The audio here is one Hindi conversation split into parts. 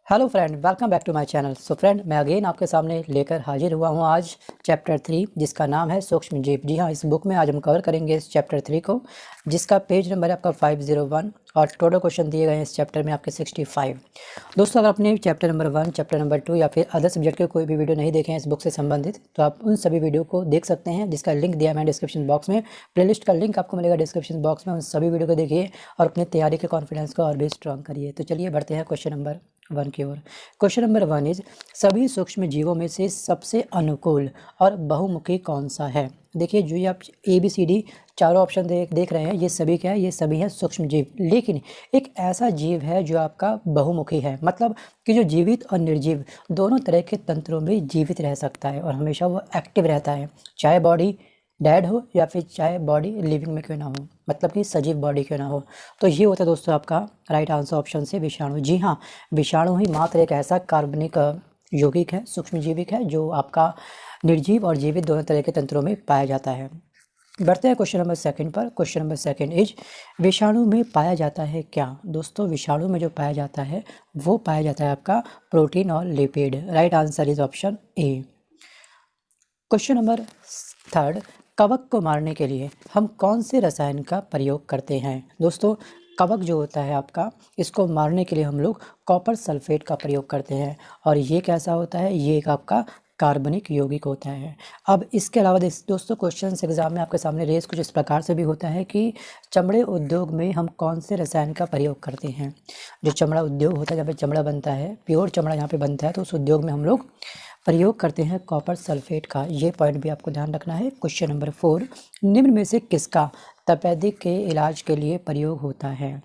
Hello friend, welcome back to my channel. So friend, मैं अगेन आपके सामने लेकर हाजिर हुआ हूँ आज चैप्टर 3, जिसका नाम है सूक्ष्म जीव। जी हाँ, इस बुक में आज हम कवर करेंगे इस चैप्टर 3 को, जिसका पेज नंबर है आपका 501 और टोटल क्वेश्चन दिए गए हैं इस चैप्टर में आपके 65। दोस्तों, अगर आपने चैप्टर नंबर 1, चैप्टर नंबर 2 या फिर अदर सब्जेक्ट के कोई भी वीडियो नहीं देखे हैं इस बुक से संबंधित, तो आप उन सभी वीडियो को देख सकते हैं, जिसका लिंक दिया है मैंने डिस्क्रिप्शन बॉक्स में। प्लेलिस्ट का लिंक आपको मिलेगा डिस्क्रिप्शन बॉक्स में। उन सभी वीडियो को देखिए और अपनी तैयारी के कॉन्फिडेंस को और भी स्ट्रॉन्ग करिए। तो चलिए बढ़ते हैं क्वेश्चन नंबर 1 की ओर। क्वेश्चन नंबर 1 इज, सभी सूक्ष्म जीवों में से सबसे अनुकूल और बहुमुखी कौन सा है? देखिए, जो ये आप ABCD चारों ऑप्शन देख रहे हैं, ये सभी क्या है? ये सभी हैं सूक्ष्म जीव। लेकिन एक ऐसा जीव है जो आपका बहुमुखी है, मतलब कि जो जीवित और निर्जीव दोनों तरह के तंत्रों में जीवित रह सकता है और हमेशा वो एक्टिव रहता है, चाहे बॉडी डेड हो या फिर चाहे बॉडी लिविंग में क्यों ना हो, मतलब कि सजीव बॉडी क्यों ना हो। तो ये होता है दोस्तों आपका राइट आंसर ऑप्शन से विषाणु। जी हाँ, विषाणु ही मात्र एक ऐसा कार्बनिक यौगिक है, सूक्ष्म जीविक है, जो आपका निर्जीव और जीवित दोनों तरह के तंत्रों में पाया जाता है। बढ़ते हैं क्वेश्चन नंबर 2 पर। क्वेश्चन नंबर 2 इज, विषाणु में पाया जाता है क्या? दोस्तों, विषाणु में जो पाया जाता है वो पाया जाता है आपका प्रोटीन और lipid. Right answer is option A. Question number 3, कवक को मारने के लिए हम कौन से रसायन का प्रयोग करते हैं? दोस्तों, कवक जो होता है आपका, इसको मारने के लिए हम लोग कॉपर सल्फेट का प्रयोग करते हैं। और ये कैसा होता है? ये एक आपका कार्बनिक यौगिक होता है। अब इसके अलावा दोस्तों, क्वेश्चन एग्जाम में आपके सामने रेस कुछ इस प्रकार से भी होता है कि चमड़े उद्योग में हम कौन से रसायन का प्रयोग करते हैं। जो चमड़ा उद्योग होता है, जहाँ पे चमड़ा बनता है, प्योर चमड़ा यहाँ पे बनता है, तो उस उद्योग में हम लोग प्रयोग करते हैं कॉपर सल्फेट का। ये पॉइंट भी आपको ध्यान रखना है। क्वेश्चन नंबर 4, निम्न में से किसका तपेदिक के इलाज के लिए प्रयोग होता है?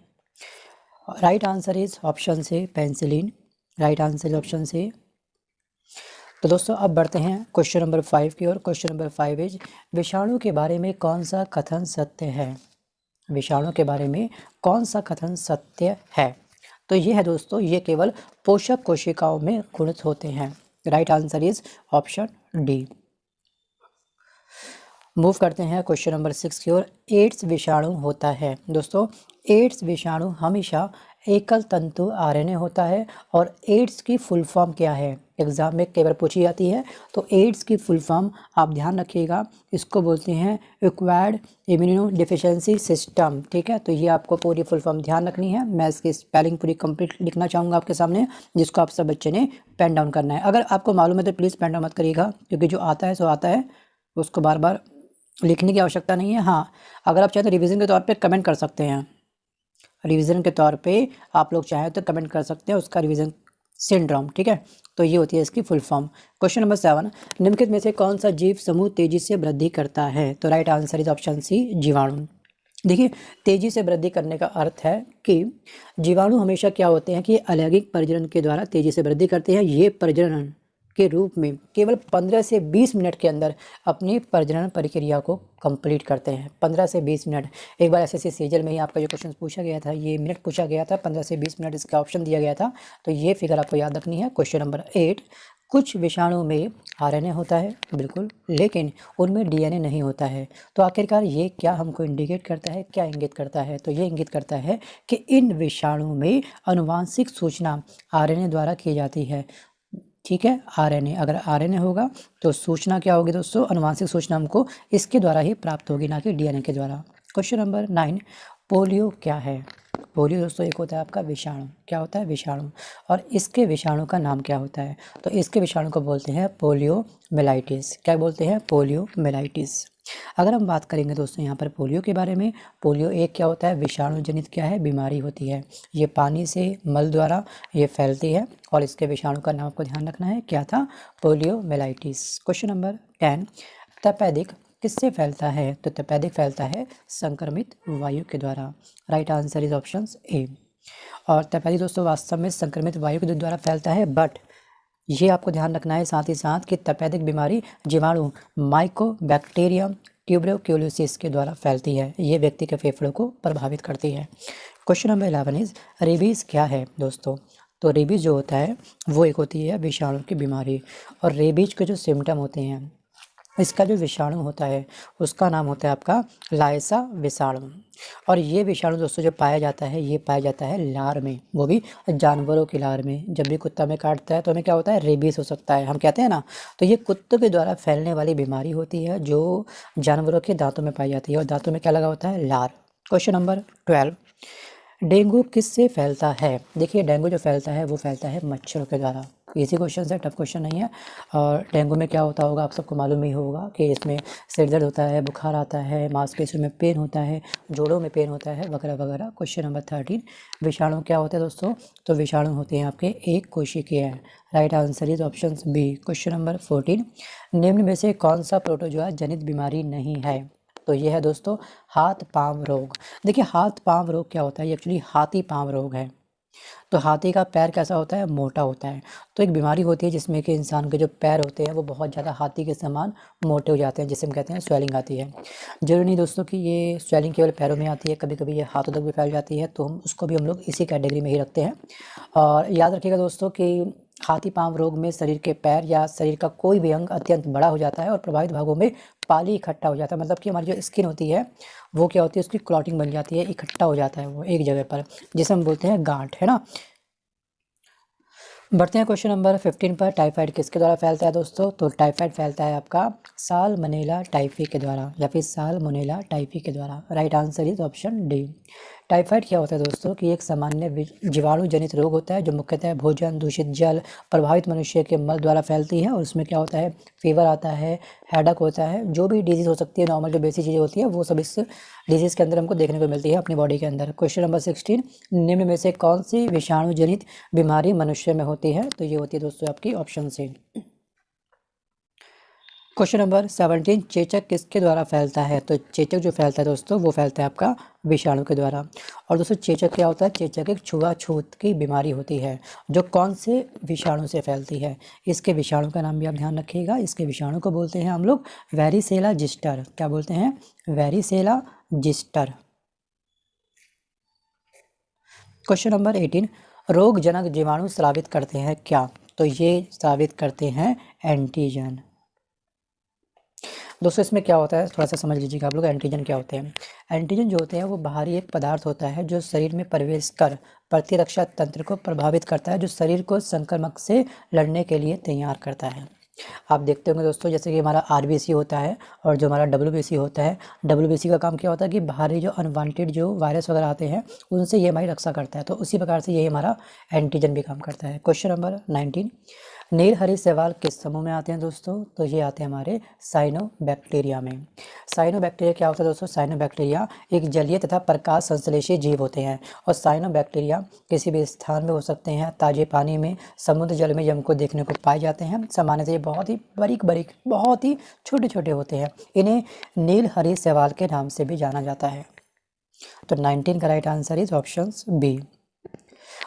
राइट आंसर इज ऑप्शन से penicillin. Right answer is option से। तो दोस्तों, अब बढ़ते हैं क्वेश्चन नंबर 5 की ओर। क्वेश्चन नंबर 5 इज, विषाणु के बारे में कौन सा कथन सत्य है? विषाणु के बारे में कौन सा कथन सत्य है? तो ये है दोस्तों, ये केवल पोषक कोशिकाओं में गुणित होते हैं। Right answer is option D. Move करते हैं क्वेश्चन नंबर 6 की ओर। एड्स विषाणु होता है। दोस्तों, एड्स विषाणु हमेशा एकल तंतु RNA होता है। और एड्स की फुल फॉर्म क्या है? एग्जाम में कई बार पूछी जाती है। तो एड्स की फुल फॉर्म आप ध्यान रखिएगा, इसको बोलते हैं एक्वायर्ड इम्यूनो डिफिशियंसी सिस्टम। ठीक है, तो ये आपको पूरी फुल फॉर्म ध्यान रखनी है। मैं इसकी स्पेलिंग पूरी कंप्लीट लिखना चाहूँगा आपके सामने, जिसको आप सब बच्चे ने पेन डाउन करना है। अगर आपको मालूम है तो प्लीज़ पेन डाउन मत करिएगा, क्योंकि जो आता है सो आता है, उसको बार बार लिखने की आवश्यकता नहीं है। हाँ, अगर आप चाहें तो रिवीजन के तौर पे कमेंट कर सकते हैं। रिवीजन के तौर पे आप लोग चाहें तो कमेंट कर सकते हैं उसका रिवीजन सिंड्रोम। ठीक है, तो ये होती है इसकी फुल फॉर्म। क्वेश्चन नंबर 7, निम्नलिखित में से कौन सा जीव समूह तेजी से वृद्धि करता है? तो right answer is option C, जीवाणु। देखिए, तेजी से वृद्धि करने का अर्थ है कि जीवाणु हमेशा क्या होते हैं कि अलैंगिक प्रजनन के द्वारा तेजी से वृद्धि करते हैं। ये प्रजनन के रूप में केवल 15 से 20 मिनट के अंदर अपनी प्रजनन प्रक्रिया को कंप्लीट करते हैं। 15 से 20 मिनट। एक बार SSC सीजल में ही आपका जो क्वेश्चन पूछा गया था, ये मिनट पूछा गया था, 15 से 20 मिनट इसका ऑप्शन दिया गया था। तो ये फिगर आपको याद रखनी है। क्वेश्चन नंबर 8, कुछ विषाणु में RNA होता है, बिल्कुल, लेकिन उनमें DNA नहीं होता है। तो आखिरकार ये क्या हमको इंडिकेट करता है, क्या इंगित करता है? तो ये इंगित करता है कि इन विषाणु में आनुवांशिक सूचना RNA द्वारा की जाती है। ठीक है, RNA, अगर RNA होगा तो सूचना क्या होगी दोस्तों? आनुवांशिक सूचना हमको इसके द्वारा ही प्राप्त होगी, ना कि DNA के द्वारा। क्वेश्चन नंबर 9, पोलियो क्या है? पोलियो दोस्तों एक होता है आपका विषाणु। क्या होता है? विषाणु। और इसके विषाणु का नाम क्या होता है? तो इसके विषाणु को बोलते हैं पोलियोमेलाइटिस। क्या बोलते हैं? पोलियोमेलाइटिस। अगर हम बात करेंगे दोस्तों यहाँ पर पोलियो के बारे में, पोलियो एक क्या होता है? विषाणु जनित क्या है? बीमारी होती है। ये पानी से, मल द्वारा ये फैलती है। और इसके विषाणु का नाम आपको ध्यान रखना है, क्या था? पोलियोमेलाइटिस। क्वेश्चन नंबर 10, तपेदिक किससे फैलता है? तो तपेदिक फैलता है संक्रमित वायु के द्वारा। राइट आंसर इज ऑप्शन ए। और तपेदिक दोस्तों वास्तव में संक्रमित वायु के द्वारा फैलता है, बट ये आपको ध्यान रखना है साथ ही साथ कि तपेदिक बीमारी जीवाणु माइकोबैक्टीरियम ट्यूबरक्लोसिस के द्वारा फैलती है। ये व्यक्ति के फेफड़ों को प्रभावित करती है। क्वेश्चन नंबर 11 इज, रेबीज क्या है दोस्तों? तो रेबीज जो होता है वो एक होती है विषाणु की बीमारी। और रेबीज के जो सिम्टम होते हैं, इसका जो विषाणु होता है उसका नाम होता है आपका लायसा विषाणु। और ये विषाणु दोस्तों जो पाया जाता है, ये पाया जाता है लार में, वो भी जानवरों की लार में। जब भी कुत्ता में काटता है तो हमें क्या होता है, रेबीज हो सकता है, हम कहते हैं ना। तो ये कुत्तों के द्वारा फैलने वाली बीमारी होती है जो जानवरों के दांतों में पाई जाती है, और दांतों में क्या लगा होता है, लार। क्वेश्चन नंबर 12, डेंगू किससे फैलता है? देखिए डेंगू जो फैलता है वो फैलता है मच्छरों के द्वारा। इसी क्वेश्चन है, टफ क्वेश्चन नहीं है। और डेंगू में क्या होता होगा आप सबको मालूम ही होगा कि इसमें सिर दर्द होता है, बुखार आता है, मांसपेशियों में पेन होता है, जोड़ों में पेन होता है, वगैरह वगैरह। क्वेश्चन नंबर 13, विषाणु क्या होते हैं दोस्तों? तो विषाणु होते हैं आपके एक कोशिकीय है। Right answer is option B. Question number 14, निम्न में से कौन सा प्रोटोजोआ जनित बीमारी नहीं है? तो ये है दोस्तों हाथ पांव रोग। देखिए हाथ पांव रोग क्या होता है, ये एक्चुअली हाथी पांव रोग है। तो हाथी का पैर कैसा होता है, मोटा होता है। तो एक बीमारी होती है जिसमें कि इंसान के जो पैर होते हैं वो बहुत ज़्यादा हाथी के समान मोटे हो जाते हैं, जिसे हम कहते हैं स्वेलिंग आती है। जरूरी नहीं दोस्तों कि ये स्वेलिंग केवल पैरों में आती है, कभी कभी ये हाथों तक भी फैल जाती है, तो हम उसको भी हम लोग इसी कैटेगरी में ही रखते हैं। और याद रखिएगा दोस्तों कि हाथी पांव रोग में शरीर के पैर या शरीर का कोई भी अंग अत्यंत बड़ा हो जाता है और प्रभावित भागों में पाली इकट्ठा हो जाता है। मतलब कि हमारी जो स्किन होती है वो क्या होती है, उसकी क्लॉटिंग बन जाती है, इकट्ठा हो जाता है वो एक जगह पर, जिसे हम बोलते हैं गांठ, है ना। बढ़ते हैं क्वेश्चन नंबर 15 पर। टाइफाइड किसके द्वारा फैलता है दोस्तों? तो टाइफाइड फैलता है आपका साल्मोनेला टाइफी के द्वारा, या फिर साल्मोनेला टाइफी के द्वारा। Right answer is option D. Typhoid क्या होता है दोस्तों कि एक सामान्य जीवाणु जनित रोग होता है जो मुख्यतः भोजन, दूषित जल, प्रभावित मनुष्य के मल द्वारा फैलती है। और उसमें क्या होता है, फीवर आता है, हेडक होता है, जो भी डिजीज़ हो सकती है, नॉर्मल जो बेसिक चीज़ें होती है वो सब इस डिजीज़ के अंदर हमको देखने को मिलती है अपनी बॉडी के अंदर। क्वेश्चन नंबर 16, निम्न में से कौन सी विषाणु जनित बीमारी मनुष्य में होती है? तो ये होती है दोस्तों आपकी ऑप्शन सी। क्वेश्चन नंबर 17, चेचक किसके द्वारा फैलता है? तो चेचक जो फैलता है दोस्तों वो फैलता है आपका विषाणु के द्वारा। और दोस्तों चेचक क्या होता है? चेचक एक छुआछूत की बीमारी होती है जो कौन से विषाणु से फैलती है? इसके विषाणु का नाम भी आप ध्यान रखिएगा। इसके विषाणु को बोलते हैं हम लोग वेरिसेला जिस्टर। क्या बोलते हैं? वेरिसेला जिस्टर। क्वेश्चन नंबर 18, रोगजनक जीवाणु स्रावित करते हैं क्या? तो ये स्रावित करते हैं एंटीजन। दोस्तों इसमें क्या होता है थोड़ा सा समझ लीजिएगा आप लोग। एंटीजन क्या होते हैं? एंटीजन जो होते हैं वो बाहरी एक पदार्थ होता है जो शरीर में प्रवेश कर प्रतिरक्षा तंत्र को प्रभावित करता है, जो शरीर को संक्रमण से लड़ने के लिए तैयार करता है। आप देखते होंगे दोस्तों जैसे कि हमारा आरबीसी होता है और जो हमारा डब्ल्यूबीसी होता है, डब्ल्यूबीसी का काम क्या होता है कि बाहरी जो अनवांटेड जो वायरस वगैरह आते हैं उनसे ये हमारी रक्षा करता है। तो उसी प्रकार से ये हमारा एंटीजन भी काम करता है। क्वेश्चन नंबर 19, नीलहरी शैवाल किस समूह में आते हैं दोस्तों? तो ये आते हैं हमारे साइनोबैक्टीरिया में। साइनोबैक्टीरिया क्या होता है दोस्तों? साइनोबैक्टीरिया एक जलीय तथा प्रकाश संश्लेषी जीव होते हैं। और साइनोबैक्टीरिया किसी भी स्थान में हो सकते हैं, ताजे पानी में, समुद्र जल में हमको देखने को पाए जाते हैं। सामान्यतः ये बहुत ही बारीक बारीक, बहुत ही छोटे छोटे होते हैं। इन्हें नीलहरी शैवाल के नाम से भी जाना जाता है। तो 19 का right answer is option B.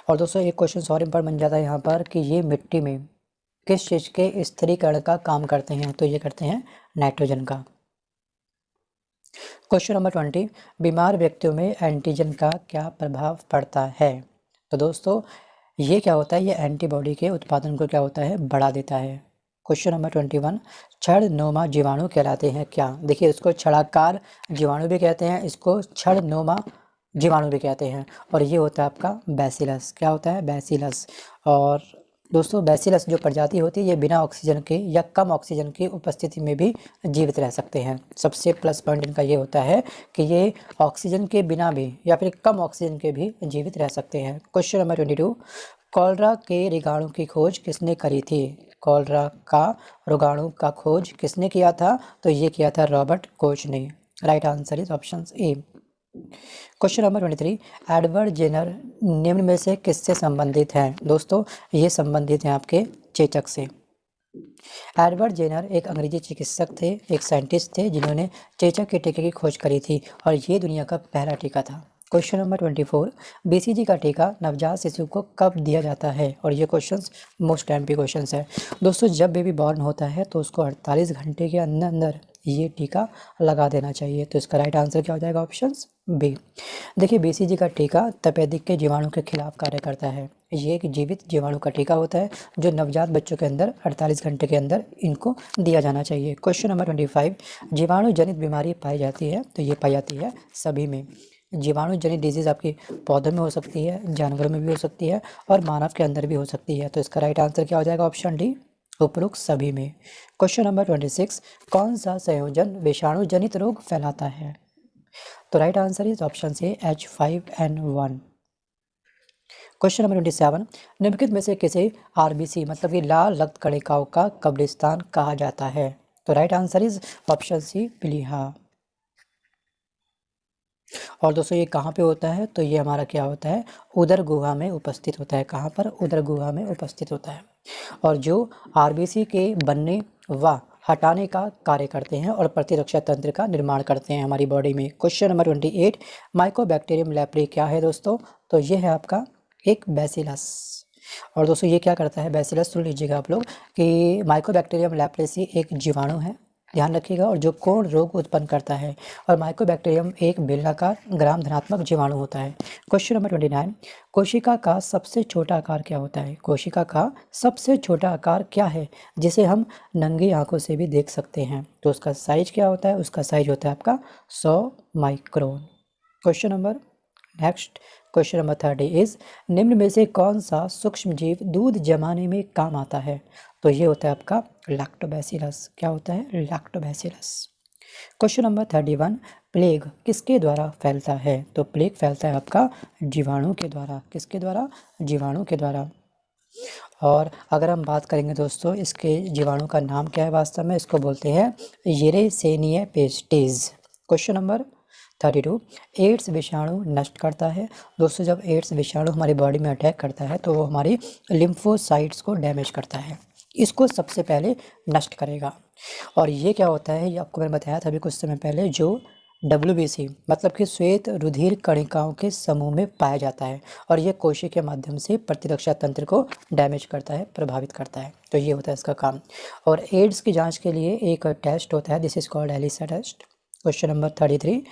और दोस्तों एक क्वेश्चन और इम्पोर्टेंट बन जाता है यहाँ पर कि ये मिट्टी में किस चीज़ के स्थिरीकरण का काम करते हैं? तो ये करते हैं नाइट्रोजन का। क्वेश्चन नंबर 20, बीमार व्यक्तियों में एंटीजन का क्या प्रभाव पड़ता है? तो दोस्तों ये क्या होता है, ये एंटीबॉडी के उत्पादन को क्या होता है, बढ़ा देता है। क्वेश्चन नंबर 21, छड़नुमा जीवाणु कहलाते हैं क्या? देखिए इसको छड़ाकार जीवाणु भी कहते हैं, इसको छड़नुमा जीवाणु भी कहते हैं। और ये होता है आपका बैसिलस। क्या होता है? बैसिलस। और दोस्तों बैसिलस जो प्रजाति होती है ये बिना ऑक्सीजन के या कम ऑक्सीजन की उपस्थिति में भी जीवित रह सकते हैं। सबसे प्लस पॉइंट इनका ये होता है कि ये ऑक्सीजन के बिना भी या फिर कम ऑक्सीजन के भी जीवित रह सकते हैं। क्वेश्चन नंबर 22, कॉलरा के रोगाणु की खोज किसने करी थी? कॉलरा का रोगाणु का खोज किसने किया था? तो ये किया था रॉबर्ट कोच ने। Right answer is option A. Question number 23, Edward Jenner निम्न में से किससे संबंधित हैं? दोस्तों ये संबंधित हैं आपके चेचक से। एडवर्ड जेनर एक अंग्रेजी चिकित्सक थे, एक साइंटिस्ट थे जिन्होंने चेचक के टीके की खोज करी थी और ये दुनिया का पहला टीका था। क्वेश्चन नंबर 24, बीसीजी का टीका नवजात शिशु को कब दिया जाता है? और ये क्वेश्चंस मोस्ट टाइम पे क्वेश्चंस है दोस्तों। जब बेबी बॉर्न होता है तो उसको 48 घंटे के अंदर अंदर ये टीका लगा देना चाहिए। तो इसका राइट आंसर क्या हो जाएगा? Option B. देखिए BCG का टीका तपेदिक के जीवाणु के खिलाफ कार्य करता है। ये एक जीवित जीवाणु का टीका होता है जो नवजात बच्चों के अंदर 48 घंटे के अंदर इनको दिया जाना चाहिए। क्वेश्चन नंबर 25, जीवाणु जनित बीमारी पाई जाती है, तो ये पाई जाती है सभी में। जीवाणु जनित डिजीज़ आपकी पौधों में हो सकती है, जानवरों में भी हो सकती है और मानव के अंदर भी हो सकती है। तो इसका राइट आंसर क्या हो जाएगा? ऑप्शन डी, उपरोक्त सभी में। क्वेश्चन नंबर 26, कौन सा संयोजन विषाणु जनित रोग फैलाता है? तो राइट आंसर इज ऑप्शन से H5N1। क्वेश्चन नंबर 27, निम्नलिखित में से किसे RBC मतलब कि लाल रक्त कणिकाओं का कब्रिस्तान कहा जाता है? तो right answer is option C, प्लीहा। और दोस्तों ये कहाँ पे होता है? तो ये हमारा क्या होता है? उदर गुहा में उपस्थित होता है। कहाँ पर? उदर गुहा में उपस्थित होता है। और जो RBC के बनने व हटाने का कार्य करते हैं और प्रतिरक्षा तंत्र का निर्माण करते हैं हमारी बॉडी में। क्वेश्चन नंबर 28, माइकोबैक्टीरियम लेप्रे क्या है दोस्तों? तो ये है आपका एक बैसिलस। और दोस्तों ये क्या करता है? बैसिलस सुन लीजिएगा आप लोग कि माइकोबैक्टीरियम लेप्रेसी एक जीवाणु है, ध्यान रखिएगा, और जो कोढ़ रोग उत्पन्न करता है। और माइकोबैक्टीरियम एक बेलनाकार ग्राम धनात्मक जीवाणु होता है। क्वेश्चन नंबर 29, कोशिका का सबसे छोटा आकार क्या होता है? कोशिका का सबसे छोटा आकार क्या है जिसे हम नंगी आंखों से भी देख सकते हैं? तो उसका साइज क्या होता है? उसका साइज होता है आपका 100 micron. Question number next, question number 30 is, निम्न में से कौन सा सूक्ष्म जीव दूध जमाने में काम आता है? तो ये होता है आपका लैक्टोबैसिलस। क्या होता है? लैक्टोबैसिलस। क्वेश्चन नंबर 31, प्लेग किसके द्वारा फैलता है? तो प्लेग फैलता है आपका जीवाणु के द्वारा। किसके द्वारा? जीवाणु के द्वारा। और अगर हम बात करेंगे दोस्तों इसके जीवाणु का नाम क्या है वास्तव में? इसको बोलते हैं येरेसेनिया पेस्टिस। क्वेश्चन नंबर 32, एड्स विषाणु नष्ट करता है। दोस्तों जब एड्स विषाणु हमारी बॉडी में अटैक करता है तो वो हमारी लिम्फोसाइट्स को डैमेज करता है, इसको सबसे पहले नष्ट करेगा। और ये क्या होता है? ये आपको मैंने बताया था अभी कुछ समय पहले, जो WBC मतलब कि श्वेत रुधिर कणिकाओं के समूह में पाया जाता है और ये कोशिका के माध्यम से प्रतिरक्षा तंत्र को डैमेज करता है, प्रभावित करता है। तो ये होता है इसका काम। और एड्स की जांच के लिए एक टेस्ट होता है, this is called ELISA test. Question number 33,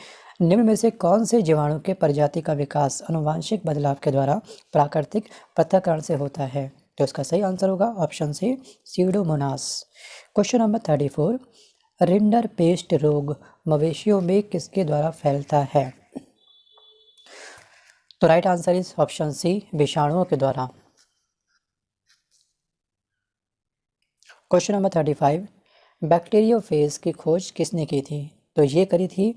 निम्न में से कौन से जीवाणु के प्रजाति का विकास अनुवांशिक बदलाव के द्वारा प्राकृतिक पृथक्करण से होता है? तो इसका सही आंसर होगा option C, pseudomonas. Question number 34, rinderpest रोग मवेशियों में किसके द्वारा फैलता है? तो right answer is option C, विषाणुओं के द्वारा। क्वेश्चन नंबर 35, बैक्टीरियोफेज की खोज किसने की थी? तो ये करी थी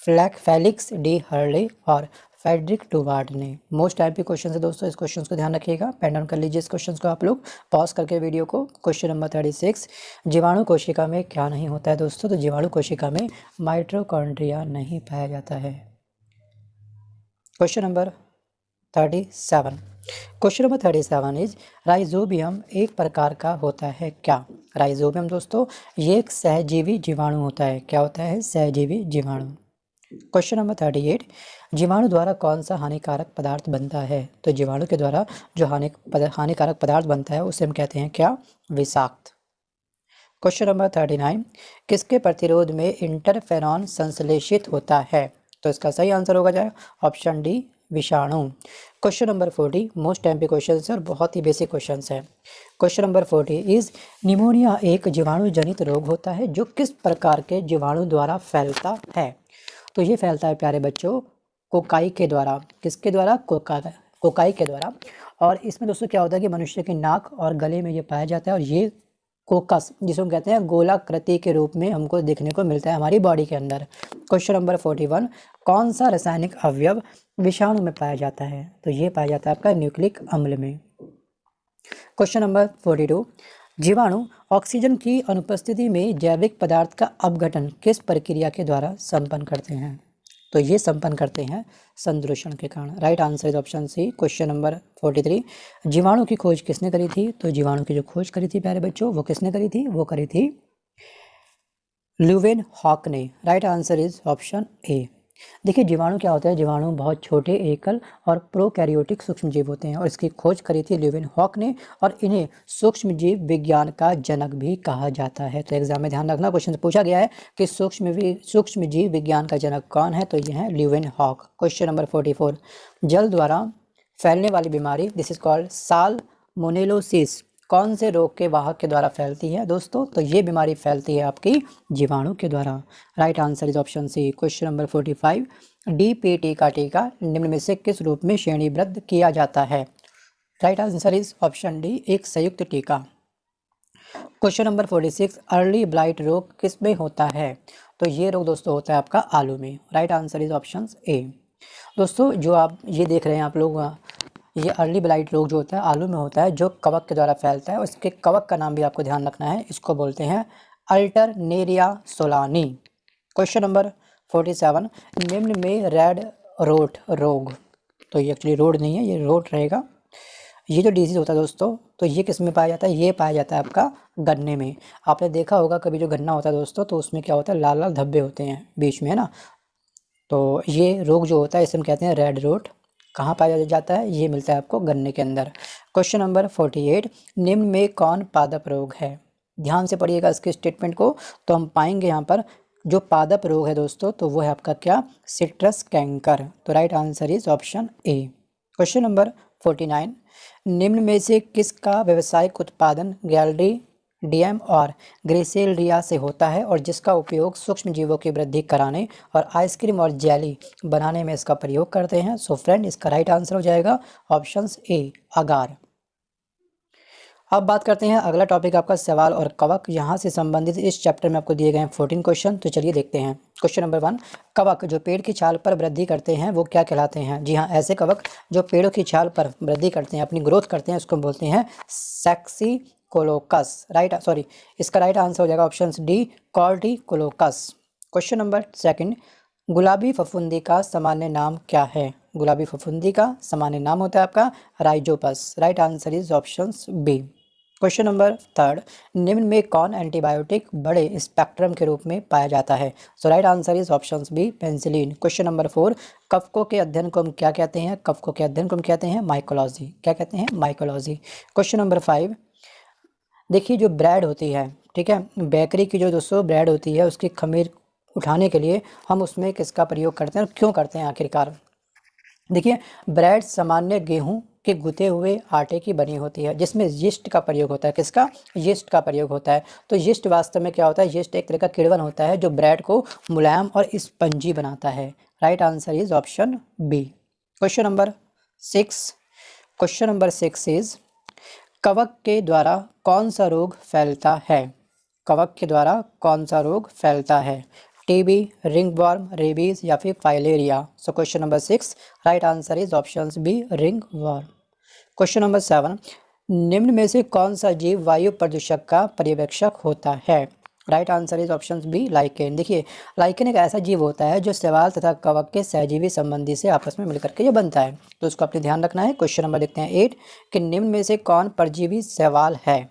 फेलिक्स डी हर्ले और फेडरिक टूवार्ड ने। मोस्ट टाइप के क्वेश्चन है दोस्तों, इस क्वेश्चन को ध्यान रखिएगा, पेन डाउन कर लीजिए इस क्वेश्चन को आप लोग पॉज करके वीडियो को। क्वेश्चन नंबर 36, जीवाणु कोशिका में क्या नहीं होता है दोस्तों? तो जीवाणु कोशिका में माइटोकॉन्ड्रिया नहीं पाया जाता है। Question number 37, question number 37 is, rhizobium एक प्रकार का होता है क्या? राइजोबियम दोस्तों ये एक सहजीवी जीवाणु होता है। क्या होता है? सहजीवी जीवाणु। क्वेश्चन नंबर 38, जीवाणु द्वारा कौन सा हानिकारक पदार्थ बनता है? तो जीवाणु के द्वारा जो हानिकारक पदार्थ बनता है उसे हम कहते हैं क्या? विषाक्त। क्वेश्चन नंबर 39, किसके प्रतिरोध में इंटरफेरॉन संश्लेषित होता है? तो इसका सही आंसर होगा जाए ऑप्शन डी, विषाणु। क्वेश्चन नंबर 40, मोस्ट टाइम पे क्वेश्चन है और बहुत ही बेसिक क्वेश्चन है। क्वेश्चन नंबर 40 इज, निमोनिया एक जीवाणु जनित रोग होता है जो किस प्रकार के जीवाणु द्वारा फैलता है? तो ये फैलता है प्यारे बच्चों कोकाई के द्वारा। किसके द्वारा? कोकाई के द्वारा। और इसमें दोस्तों क्या होता है कि मनुष्य के नाक और गले में ये पाया जाता है और ये कोकस जिसे हम कहते हैं गोलाकृति के रूप में हमको देखने को मिलता है हमारी बॉडी के अंदर। क्वेश्चन नंबर 41, कौन सा रासायनिक अवयव विषाणु में पाया जाता है? तो ये पाया जाता है आपका न्यूक्लिक अम्ल में। क्वेश्चन नंबर 42, जीवाणु ऑक्सीजन की अनुपस्थिति में जैविक पदार्थ का अपघटन किस प्रक्रिया के द्वारा संपन्न करते हैं? तो ये संपन्न करते हैं संदूषण के कारण। Right answer is option C. Question number 43, जीवाणु की खोज किसने करी थी? तो जीवाणु की जो खोज करी थी प्यारे बच्चों वो किसने करी थी? वो करी थी ल्यूवेन हॉक ने। राइट आंसर इज ऑप्शन ए। देखिए जीवाणु क्या होता है, जीवाणु बहुत छोटे एकल और प्रोकैरियोटिक सूक्ष्मजीव होते हैं और इसकी खोज करी थी ल्यूवेनहॉक ने और इन्हें सूक्ष्मजीव विज्ञान का जनक भी कहा जाता है। तो एग्जाम में ध्यान रखना, क्वेश्चन पूछा गया है कि सूक्ष्मजीव विज्ञान का जनक कौन है, तो यह है ल्यूवेनहॉक। क्वेश्चन नंबर 44, जल द्वारा फैलने वाली बीमारी दिस इज कॉल्ड साल्मोनेलोसिस कौन से रोग के वाहक के द्वारा फैलती है दोस्तों, तो ये बीमारी फैलती है आपकी जीवाणु के द्वारा। Right answer is option C. Question number 45, DPT का टीका निम्न में से किस रूप में श्रेणीबद्ध किया जाता है। Right answer is option D, एक संयुक्त टीका। क्वेश्चन नंबर 46, अर्ली ब्लाइट रोग किस में होता है, तो ये रोग दोस्तों होता है आपका आलू में। राइट आंसर इज ऑप्शन ए। दोस्तों जो आप ये देख रहे हैं आप लोग, ये अर्ली ब्लाइट रोग जो होता है आलू में होता है, जो कवक के द्वारा फैलता है। उसके कवक का नाम भी आपको ध्यान रखना है, इसको बोलते हैं अल्टरनेरिया सोलानी। क्वेश्चन नंबर 47, निम्न में रेड रोट रोग, तो ये एक्चुअली रोड नहीं है, ये रोट रहेगा। ये जो डिजीज़ होता है दोस्तों, तो ये किस में पाया जाता है, ये पाया जाता है आपका गन्ने में। आपने देखा होगा कभी जो गन्ना होता है दोस्तों, तो उसमें क्या होता है, लाल लाल धब्बे होते हैं बीच में, है ना। तो ये रोग जो होता है इसे हम कहते हैं रेड रोट। कहाँ पाया जाता है, ये मिलता है आपको गन्ने के अंदर। क्वेश्चन नंबर 48, निम्न में कौन पादप रोग है। ध्यान से पढ़िएगा इसके स्टेटमेंट को, तो हम पाएंगे यहाँ पर जो पादप रोग है दोस्तों, तो वो है आपका क्या, सिट्रस कैंकर। तो right answer is option A. Question number 49, निम्न में से किसका व्यावसायिक उत्पादन गैलरी डीएम और ग्रेसेलिया से होता है और जिसका उपयोग सूक्ष्म जीवों की वृद्धि कराने और आइसक्रीम और जेली बनाने में इसका प्रयोग करते हैं। सो फ्रेंड इसका राइट आंसर हो जाएगा ऑप्शन ए, अगार। अब बात करते हैं अगला टॉपिक आपका सवाल और कवक। यहाँ से संबंधित इस चैप्टर में आपको दिए गए हैं 14 क्वेश्चन, तो चलिए देखते हैं। क्वेश्चन नंबर 1, कवक जो पेड़ की छाल पर वृद्धि करते हैं वो क्या कहलाते हैं। जी हाँ, ऐसे कवक जो पेड़ों की छाल पर वृद्धि करते हैं, अपनी ग्रोथ करते हैं, उसको बोलते हैं सेक्सी कोलोकस। इसका राइट आंसर हो जाएगा ऑप्शन डी, कॉर्टिकोलोकस। क्वेश्चन नंबर 2, गुलाबी फफूंदी का सामान्य नाम क्या है। गुलाबी फफूंदी का सामान्य नाम होता है आपका Rhizopus. Right answer is option B. Question number 3, निम्न में कौन एंटीबायोटिक बड़े स्पेक्ट्रम के रूप में पाया जाता है। So right answer is option B, penicillin. Question number 4, कवकों के अध्ययन को हम क्या कहते हैं। कवकों के अध्ययन को हम कहते हैं माइकोलॉजी। क्या कहते हैं, माइकोलॉजी। क्वेश्चन नंबर 5, देखिए जो ब्रेड होती है, ठीक है, बेकरी की जो दोस्तों ब्रेड होती है, उसकी खमीर उठाने के लिए हम उसमें किसका प्रयोग करते हैं और क्यों करते हैं आखिरकार। देखिए ब्रेड सामान्य गेहूं के गुथे हुए आटे की बनी होती है, जिसमें यीस्ट का प्रयोग होता है। किसका, यीस्ट का प्रयोग होता है। तो यीस्ट वास्तव में क्या होता है, यीस्ट एक तरह का किण्वन होता है जो ब्रेड को मुलायम और स्पंजी बनाता है। Right answer is option B. Question number 6 is कवक के द्वारा कौन सा रोग फैलता है। कवक के द्वारा कौन सा रोग फैलता है, टीबी, रिंगवर्म, रेबीज या फिर filaria. So question number 6 right answer is option B, ringworm. Question number 7, निम्न में से कौन सा जीव वायु प्रदूषक का पर्यवेक्षक होता है। Right answer is option B, lichen. देखिए लाइकेन एक ऐसा जीव होता है जो शैवाल तथा कवक के सहजीवी संबंधी से आपस में मिलकर के ये बनता है, तो उसको अपने ध्यान रखना है। क्वेश्चन नंबर देखते हैं 8, कि निम्न में से कौन परजीवी शैवाल है।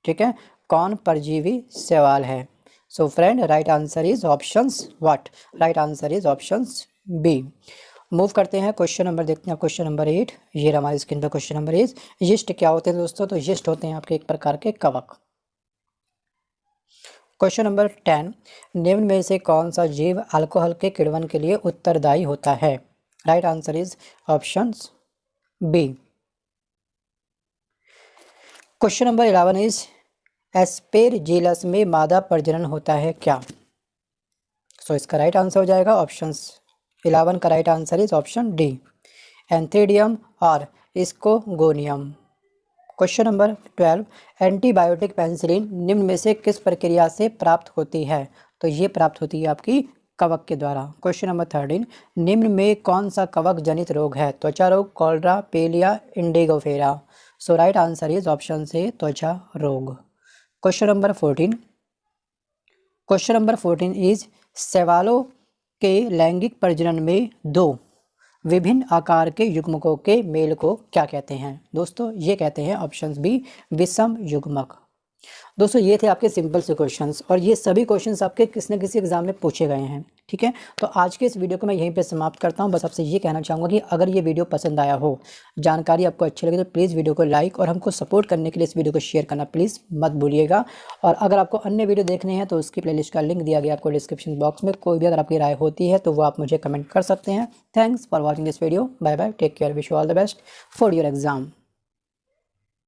ठीक है, कौन परजीवी शैवाल है। So friend right answer is options what, right answer is options B. Move करते हैं, क्वेश्चन नंबर देखते हैं क्वेश्चन नंबर 8। ये हमारी स्क्रीन पर क्वेश्चन नंबर इज यीस्ट क्या होते हैं दोस्तों, तो यीस्ट होते हैं आपके एक प्रकार के कवक। क्वेश्चन नंबर 10, निम्न में से कौन सा जीव अल्कोहल के किण्वन के लिए उत्तरदायी होता है। Right answer is option B. Question number 11 is aspergillus में मादा प्रजनन होता है क्या। सो इसका राइट आंसर हो जाएगा ऑप्शन 11 का right answer is option D, antheridium और स्कोगोनियम। क्वेश्चन नंबर 12, एंटीबायोटिक पेनिसिलिन निम्न में से किस प्रक्रिया से प्राप्त होती है, तो ये प्राप्त होती है आपकी कवक के द्वारा। क्वेश्चन नंबर 13, निम्न में कौन सा कवक जनित रोग है, त्वचा रोग, कॉलरा, पेलिया, indigofera. So right answer is option C त्वचा रोग। क्वेश्चन नंबर 14 इज शैवालों के लैंगिक प्रजनन में 2 विभिन्न आकार के युग्मकों के मेल को क्या कहते हैं। दोस्तों ये कहते हैं ऑप्शन बी, विषम युग्मक। दोस्तों ये थे आपके सिंपल से क्वेश्चंस और ये सभी क्वेश्चंस आपके किसी न किसी एग्जाम में पूछे गए हैं। ठीक है, तो आज के इस वीडियो को मैं यहीं पे समाप्त करता हूँ। बस आपसे ये कहना चाहूँगा कि अगर ये वीडियो पसंद आया हो, जानकारी आपको अच्छी लगे, तो प्लीज़ वीडियो को लाइक और हमको सपोर्ट करने के लिए इस वीडियो को शेयर करना प्लीज़ मत भूलिएगा। और अगर आपको अन्य वीडियो देखने हैं तो उसकी प्लेलिस्ट का लिंक दिया गया आपको डिस्क्रिप्शन बॉक्स में। कोई भी अगर आपकी राय होती है तो वो आप मुझे कमेंट कर सकते हैं। Thanks for watching this video. Bye bye, take care, wish you all the best for your exam.